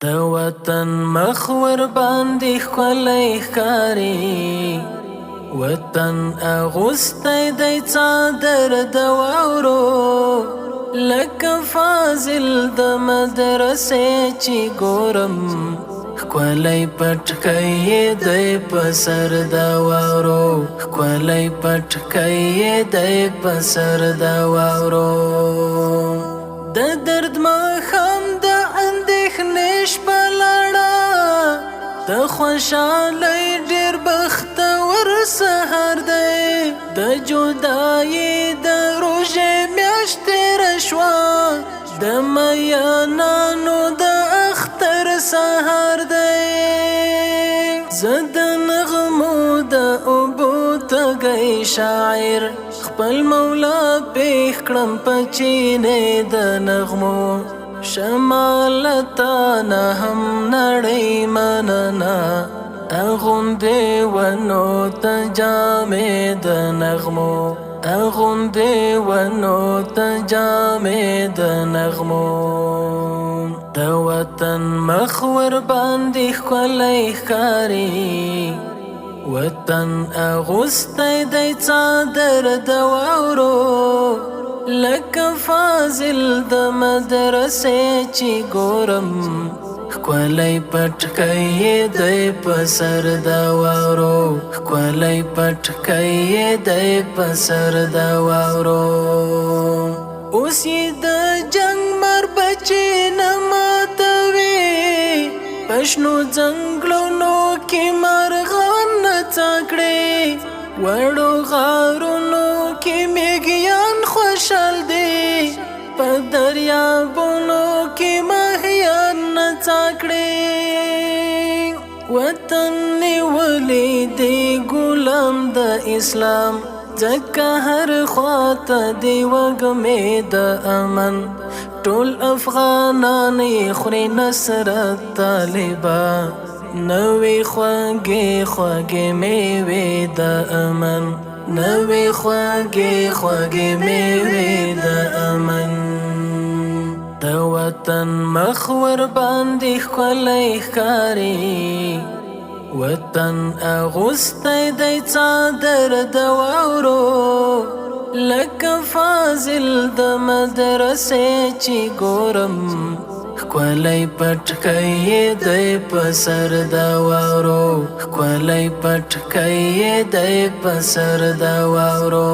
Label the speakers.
Speaker 1: د وطن مخ ور باندې ښکلی ښکاري، وطن اغوستی دی څادر د واورو، لکه فاضل د مدرسې چې ګورم، ښکلی پټکی دی په سر د واورو، ښکلی پټکی دی په سر د واورو. د درد ماښام د اندېښنې شپه لاړه، د خوشحالۍ ډېر بختور سهار دی، د جدایۍ د روژې میاشت تېره شوه، د میانانو د اختر سهار دی. زه د نغمو د اوبو تږی شاعر، خپل مولا پېښ کړم په چینې د نغمو، شمال تانه هم نړۍ مننه، اغوندې ونو ته جامې د نغمو، اغوندې ونو ته جامې د نغمو. د وطن مخ ور باندې ښکلی ښکاري، وطن اغوستی دی څادر د واورو، لکه فاضل د مدرسې چې ګورم، ښکلی پټکی دی په سر د واورو، ښکلی پټکی دی په سر د واورو. اوس یې د جنګ مربچې نه ماتوي، په شنو ځنګلونو کې مرغان نڅا کړي، وړو غارونو کې میږیان خوشحال دي، په دریابونو کې ماهیان نڅا کړي. وطن نیولی دی غلام د اسلام، ځکه هر خواته دی وږمې د امن، ټول افغانان یې خوري نصرت طالبه، نوې خوږې خوږې میوې د امن، نوې خوږې خوږې میوې د امن. د وطن مخ ور باندې ښکلی ښکاري، وطن اغوستی دی څادر د واورو، لکه فاضل د مدرسې چې ګورم، ښکلی پټکی دی په سر د واورو، ښکلی پټکی دی په سر د واورو.